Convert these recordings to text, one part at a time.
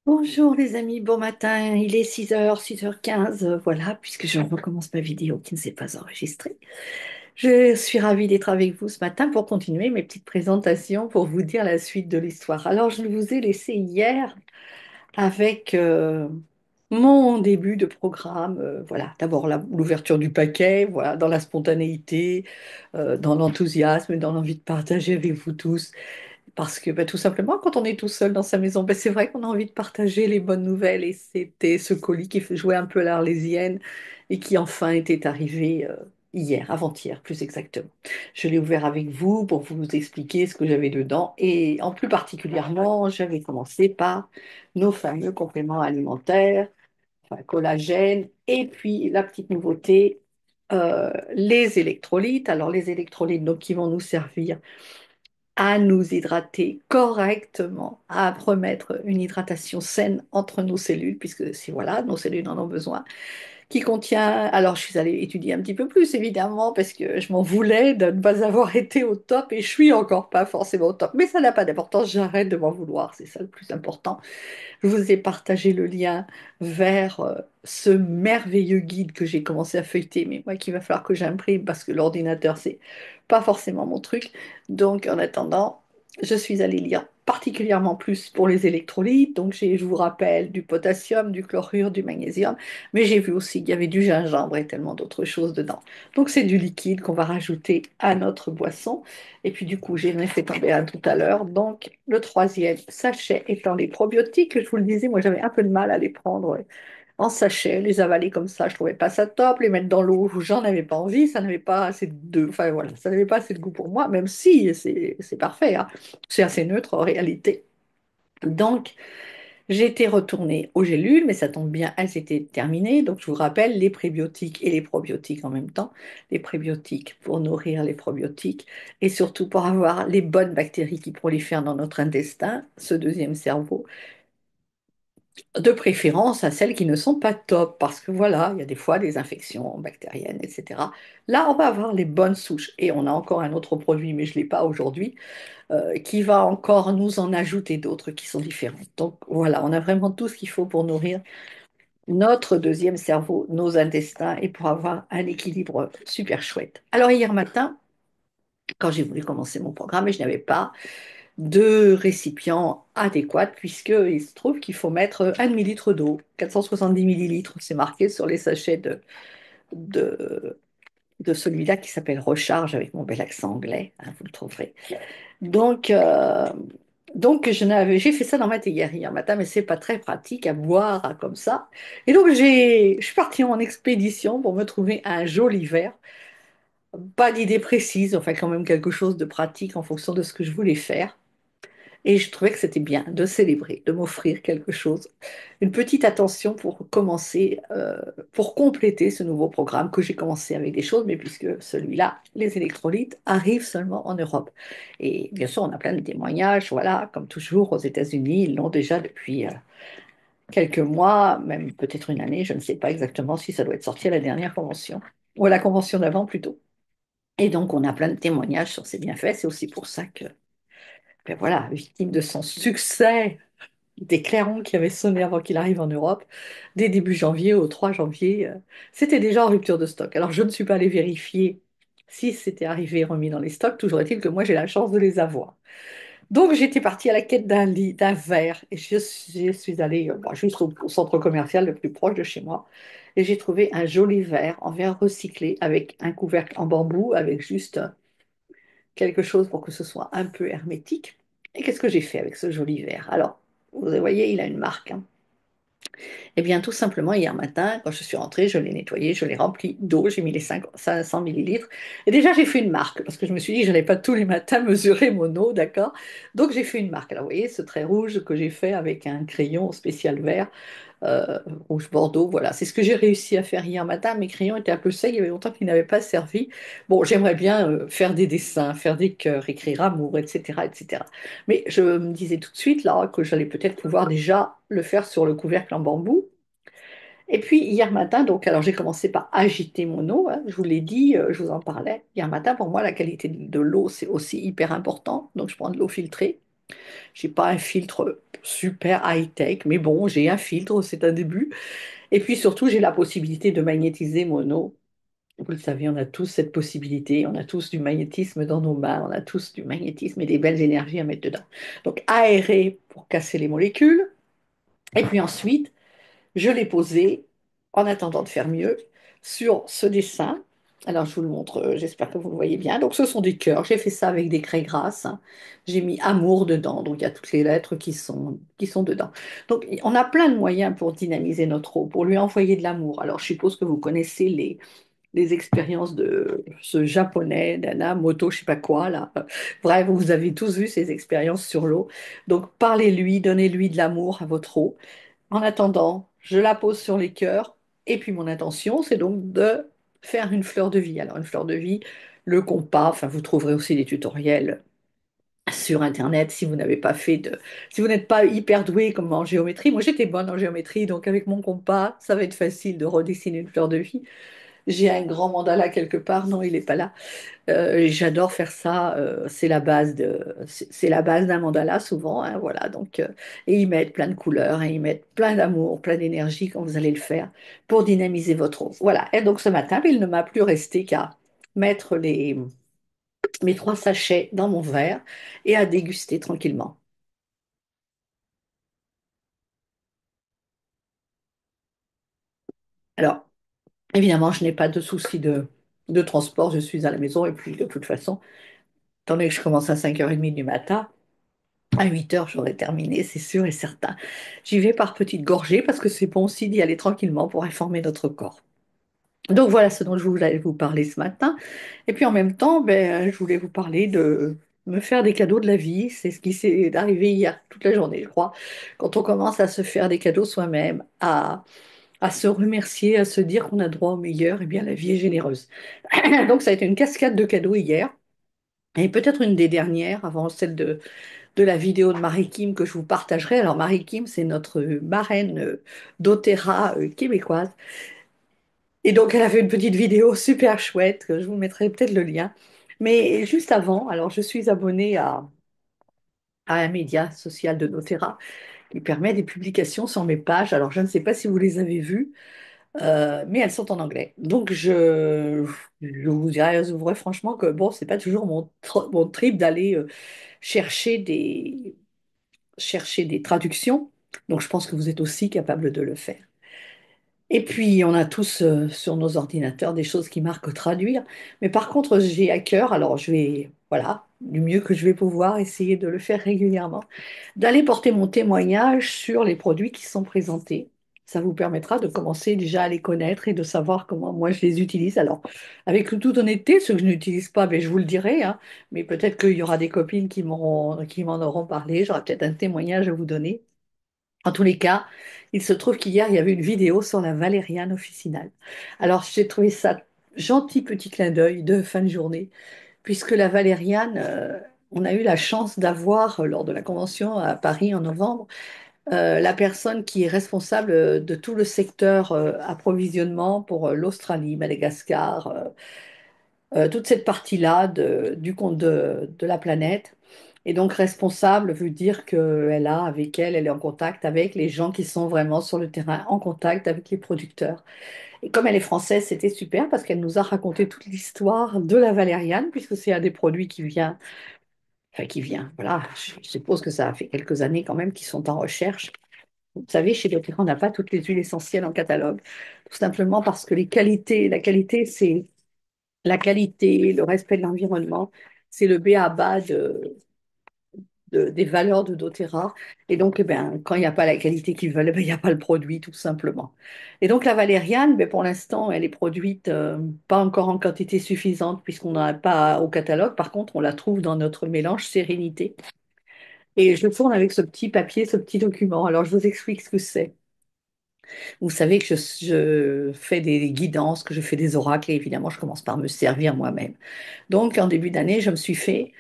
Bonjour les amis, bon matin, il est 6h, 6h15, voilà, puisque je recommence ma vidéo qui ne s'est pas enregistrée. Je suis ravie d'être avec vous ce matin pour continuer mes petites présentations, pour vous dire la suite de l'histoire. Alors, je vous ai laissé hier avec mon début de programme. Voilà, d'abord l'ouverture du paquet, voilà, dans la spontanéité, dans l'enthousiasme, dans l'envie de partager avec vous tous. Parce que tout simplement, quand on est tout seul dans sa maison, c'est vrai qu'on a envie de partager les bonnes nouvelles. Et c'était ce colis qui fait jouer un peu l'Arlésienne et qui enfin était arrivé hier, avant-hier plus exactement. Je l'ai ouvert avec vous pour vous expliquer ce que j'avais dedans. Et en plus particulièrement, j'avais commencé par nos fameux compléments alimentaires, enfin, collagène, et puis la petite nouveauté, les électrolytes. Alors les électrolytes donc, qui vont nous servir à nous hydrater correctement, à remettre une hydratation saine entre nos cellules, puisque si voilà, nos cellules en ont besoin, qui contient, alors je suis allée étudier un petit peu plus évidemment, parce que je m'en voulais de ne pas avoir été au top, et je suis encore pas forcément au top, mais ça n'a pas d'importance, j'arrête de m'en vouloir, c'est ça le plus important. Je vous ai partagé le lien vers ce merveilleux guide que j'ai commencé à feuilleter, mais moi qu'il va falloir que j'imprime parce que l'ordinateur, c'est pas forcément mon truc. Donc en attendant, je suis allée lire particulièrement plus pour les électrolytes. Donc je vous rappelle du potassium, du chlorure, du magnésium, mais j'ai vu aussi qu'il y avait du gingembre et tellement d'autres choses dedans. Donc c'est du liquide qu'on va rajouter à notre boisson. Et puis du coup, j'en ai fait tomber un tout à l'heure. Donc le troisième sachet étant les probiotiques, je vous le disais, moi j'avais un peu de mal à les prendre en sachet, les avaler comme ça, je trouvais pas ça top, les mettre dans l'eau, j'en avais pas envie, ça n'avait pas assez enfin voilà, ça n'avait pas assez de goût pour moi, même si c'est parfait, hein. C'est assez neutre en réalité. Donc j'ai été retournée aux gélules, mais ça tombe bien, elles étaient terminées. Donc, je vous rappelle les prébiotiques et les probiotiques en même temps. Les prébiotiques pour nourrir les probiotiques et surtout pour avoir les bonnes bactéries qui prolifèrent dans notre intestin, ce deuxième cerveau, de préférence à celles qui ne sont pas top, parce que voilà, il y a des fois des infections bactériennes, etc. Là, on va avoir les bonnes souches. Et on a encore un autre produit, mais je ne l'ai pas aujourd'hui, qui va encore nous en ajouter d'autres qui sont différentes. Donc voilà, on a vraiment tout ce qu'il faut pour nourrir notre deuxième cerveau, nos intestins, et pour avoir un équilibre super chouette. Alors hier matin, quand j'ai voulu commencer mon programme, je n'avais pas de récipient adéquat, puisqu'il se trouve qu'il faut mettre un demi-litre d'eau, 470 millilitres, c'est marqué sur les sachets de, de celui-là qui s'appelle Recharge, avec mon bel accent anglais, hein, vous le trouverez. Donc, j'ai fait ça dans ma théière hier matin, mais c'est pas très pratique à boire comme ça. Et donc je suis partie en expédition pour me trouver un joli verre. Pas d'idée précise, enfin quand même quelque chose de pratique en fonction de ce que je voulais faire. Et je trouvais que c'était bien de célébrer, de m'offrir quelque chose, une petite attention pour commencer, pour compléter ce nouveau programme que j'ai commencé avec des choses, mais puisque celui-là, les électrolytes, arrivent seulement en Europe. Et bien sûr, on a plein de témoignages, voilà, comme toujours aux États-Unis, ils l'ont déjà depuis quelques mois, même peut-être une année, je ne sais pas exactement si ça doit être sorti à la dernière convention, ou à la convention d'avant plutôt. Et donc, on a plein de témoignages sur ces bienfaits, c'est aussi pour ça que voilà, victime de son succès, des clairons qui avaient sonné avant qu'il arrive en Europe, dès début janvier au 3 janvier, c'était déjà en rupture de stock. Alors je ne suis pas allée vérifier si c'était arrivé et remis dans les stocks, toujours est-il que moi j'ai la chance de les avoir. Donc j'étais partie à la quête d'un verre et je suis allée bon, juste au centre commercial le plus proche de chez moi et j'ai trouvé un joli verre en verre recyclé avec un couvercle en bambou, avec juste quelque chose pour que ce soit un peu hermétique. Et qu'est-ce que j'ai fait avec ce joli verre? Alors, vous voyez, il a une marque, hein. Eh bien, tout simplement, hier matin, quand je suis rentrée, je l'ai nettoyé, je l'ai rempli d'eau, j'ai mis les 500 millilitres. Et déjà, j'ai fait une marque, parce que je me suis dit que je n'allais pas tous les matins mesurer mon eau, d'accord? Donc, j'ai fait une marque. Alors, vous voyez, ce trait rouge que j'ai fait avec un crayon spécial vert, euh, rouge bordeaux, voilà. C'est ce que j'ai réussi à faire hier matin. Mes crayons étaient un peu secs, il y avait longtemps qu'ils n'avaient pas servi. Bon, j'aimerais bien faire des dessins, faire des cœurs, écrire amour, etc., etc. Mais je me disais tout de suite là que j'allais peut-être pouvoir déjà le faire sur le couvercle en bambou. Et puis hier matin, donc alors j'ai commencé par agiter mon eau, hein, je vous l'ai dit, je vous en parlais. Hier matin, pour moi, la qualité de l'eau, c'est aussi hyper important. Donc je prends de l'eau filtrée. J'ai pas un filtre super high-tech, mais bon, j'ai un filtre, c'est un début. Et puis surtout, j'ai la possibilité de magnétiser mon eau. Vous le savez, on a tous cette possibilité, on a tous du magnétisme dans nos mains, on a tous du magnétisme et des belles énergies à mettre dedans. Donc aérer pour casser les molécules, et puis ensuite, je l'ai posé, en attendant de faire mieux, sur ce dessin. Alors, je vous le montre, j'espère que vous le voyez bien. Donc, ce sont des cœurs. J'ai fait ça avec des craies grasses, hein. J'ai mis amour dedans. Donc, il y a toutes les lettres qui sont dedans. Donc, on a plein de moyens pour dynamiser notre eau, pour lui envoyer de l'amour. Alors, je suppose que vous connaissez les expériences de ce japonais, Dana, Moto, je sais pas quoi, là. Bref, vous avez tous vu ces expériences sur l'eau. Donc, parlez-lui, donnez-lui de l'amour à votre eau. En attendant, je la pose sur les cœurs. Et puis mon intention, c'est donc de faire une fleur de vie. Alors une fleur de vie, le compas, enfin vous trouverez aussi des tutoriels sur Internet si vous n'avez pas fait de... Si vous n'êtes pas hyper doué comme en géométrie. Moi j'étais bonne en géométrie, donc avec mon compas, ça va être facile de redessiner une fleur de vie. J'ai un grand mandala quelque part, non, il n'est pas là. J'adore faire ça. C'est la base d'un mandala souvent, hein, voilà. Donc, et ils mettent plein de couleurs, et ils mettent plein d'amour, plein d'énergie quand vous allez le faire pour dynamiser votre eau. Voilà. Et donc ce matin, il ne m'a plus resté qu'à mettre mes 3 sachets dans mon verre et à déguster tranquillement. Alors, évidemment, je n'ai pas de souci de transport. Je suis à la maison et puis de toute façon, étant donné que je commence à 5h30 du matin, à 8 heures, j'aurai terminé, c'est sûr et certain. J'y vais par petites gorgées parce que c'est bon aussi d'y aller tranquillement pour informer notre corps. Donc voilà ce dont je voulais vous parler ce matin. Et puis en même temps, je voulais vous parler de me faire des cadeaux de la vie. C'est ce qui s'est arrivé hier toute la journée, je crois. Quand on commence à se faire des cadeaux soi-même, à se remercier, à se dire qu'on a droit au meilleur, eh bien la vie est généreuse. Donc ça a été une cascade de cadeaux hier. Et peut-être une des dernières, avant celle de la vidéo de Marie-Kim que je vous partagerai. Alors Marie-Kim, c'est notre marraine d'Otera québécoise. Et donc elle a fait une petite vidéo super chouette, que je vous mettrai peut-être le lien. Mais juste avant, alors je suis abonnée à un média social de Notera qui permet des publications sur mes pages. Alors je ne sais pas si vous les avez vues, mais elles sont en anglais. Donc je vous dirais, je vous dirais franchement que bon, c'est pas toujours mon trip d'aller chercher des traductions. Donc je pense que vous êtes aussi capable de le faire. Et puis, on a tous sur nos ordinateurs des choses qui marquent traduire. Mais par contre, j'ai à cœur, alors je vais, voilà, du mieux que je vais pouvoir essayer de le faire régulièrement, d'aller porter mon témoignage sur les produits qui sont présentés. Ça vous permettra de commencer déjà à les connaître et de savoir comment moi je les utilise. Alors, avec toute honnêteté, ceux que je n'utilise pas, je vous le dirai, hein, mais peut-être qu'il y aura des copines qui m'en auront parlé. J'aurai peut-être un témoignage à vous donner. En tous les cas, il se trouve qu'hier, il y avait une vidéo sur la valériane officinale. Alors, j'ai trouvé ça gentil petit clin d'œil de fin de journée, puisque la valériane, on a eu la chance d'avoir, lors de la convention à Paris en novembre, la personne qui est responsable de tout le secteur approvisionnement pour l'Australie, Madagascar, toute cette partie-là du compte de la planète. Et donc responsable veut dire qu'elle a avec elle, elle est en contact avec les gens qui sont vraiment sur le terrain, en contact avec les producteurs. Et comme elle est française, c'était super parce qu'elle nous a raconté toute l'histoire de la valériane, puisque c'est un des produits voilà, je suppose que ça a fait quelques années quand même qu'ils sont en recherche. Vous savez, chez Doterra, on n'a pas toutes les huiles essentielles en catalogue, tout simplement parce que la qualité, c'est la qualité, le respect de l'environnement, c'est le b.a.-ba des valeurs de doTERRA. Et donc, quand il n'y a pas la qualité qu'ils veulent, il n'y a pas le produit, tout simplement. Et donc, la valériane, pour l'instant, elle est produite pas encore en quantité suffisante puisqu'on n'en a pas au catalogue. Par contre, on la trouve dans notre mélange Sérénité. Et je tourne avec ce petit papier, ce petit document. Alors, je vous explique ce que c'est. Vous savez que je fais des guidances, que je fais des oracles, et évidemment, je commence par me servir moi-même. Donc, en début d'année, je me suis fait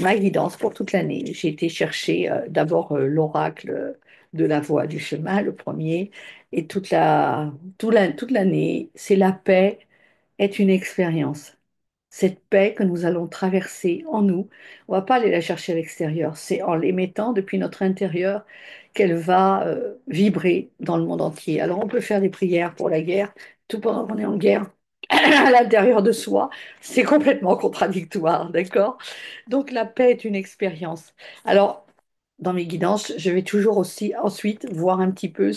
ma guidance pour toute l'année. J'ai été chercher d'abord l'oracle de la voie du chemin, le premier, et toute l'année, c'est la paix est une expérience. cette paix que nous allons traverser en nous. On ne va pas aller la chercher à l'extérieur, c'est en l'émettant depuis notre intérieur qu'elle va vibrer dans le monde entier. Alors on peut faire des prières pour la guerre, tout pendant qu'on est en guerre à l'intérieur de soi, c'est complètement contradictoire, d'accord? Donc la paix est une expérience. Alors, dans mes guidances, je vais toujours aussi ensuite voir un petit peu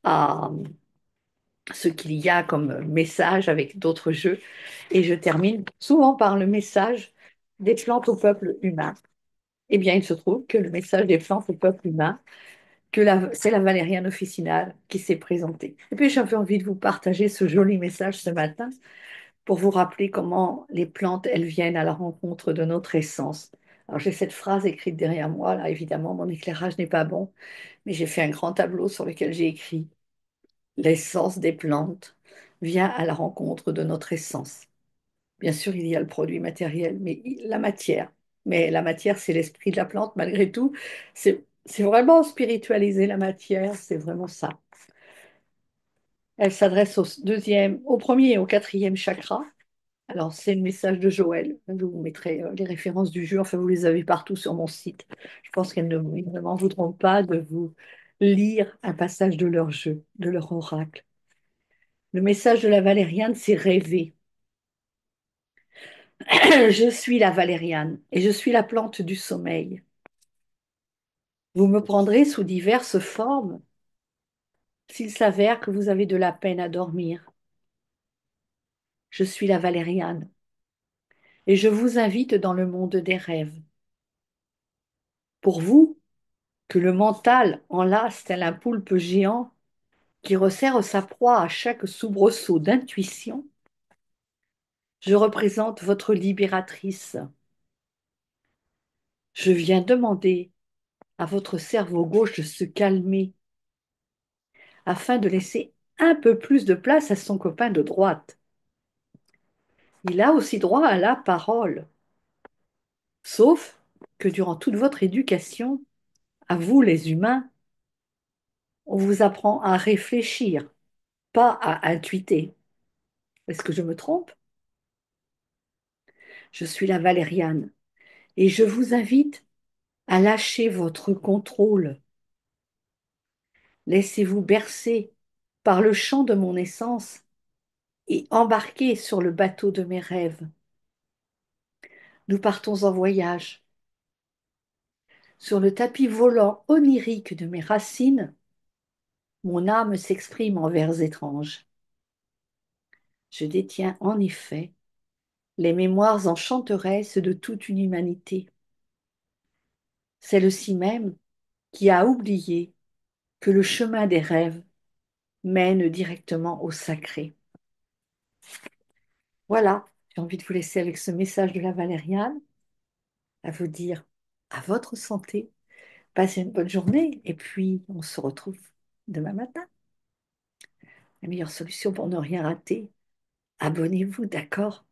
à, ce qu'il y a comme message avec d'autres jeux. Et je termine souvent par le message des plantes au peuple humain. Eh bien, il se trouve que le message des plantes au peuple humain, c'est la valériane officinale qui s'est présentée. Et puis, j'avais envie de vous partager ce joli message ce matin pour vous rappeler comment les plantes, elles viennent à la rencontre de notre essence. Alors, j'ai cette phrase écrite derrière moi, là, évidemment, mon éclairage n'est pas bon, mais j'ai fait un grand tableau sur lequel j'ai écrit l'essence des plantes vient à la rencontre de notre essence. Bien sûr, il y a le produit matériel, mais la matière. Mais la matière, c'est l'esprit de la plante, malgré tout. C'est vraiment spiritualiser la matière, c'est vraiment ça. Elle s'adresse au premier et au quatrième chakra. Alors, c'est le message de Joël. Je vous mettrai les références du jeu. Enfin, vous les avez partout sur mon site. Je pense ils ne m'en voudront pas de vous lire un passage de leur jeu, de leur oracle. Le message de la valériane, c'est rêver. Je suis la valériane et je suis la plante du sommeil. Vous me prendrez sous diverses formes s'il s'avère que vous avez de la peine à dormir. Je suis la valériane et je vous invite dans le monde des rêves. Pour vous, que le mental enlace tel un poulpe géant qui resserre sa proie à chaque soubresaut d'intuition, je représente votre libératrice. Je viens demander à votre cerveau gauche de se calmer afin de laisser un peu plus de place à son copain de droite. Il a aussi droit à la parole, sauf que durant toute votre éducation, à vous les humains, on vous apprend à réfléchir, pas à intuiter. Est-ce que je me trompe? Je suis la Valériane et je vous invite à lâcher votre contrôle. Laissez-vous bercer par le chant de mon essence et embarquez sur le bateau de mes rêves. Nous partons en voyage. Sur le tapis volant onirique de mes racines, mon âme s'exprime en vers étranges. Je détiens en effet les mémoires enchanteresses de toute une humanité, celle-ci même qui a oublié que le chemin des rêves mène directement au sacré. Voilà, j'ai envie de vous laisser avec ce message de la Valériane, à vous dire à votre santé, passez une bonne journée et puis on se retrouve demain matin. La meilleure solution pour ne rien rater, abonnez-vous, d'accord?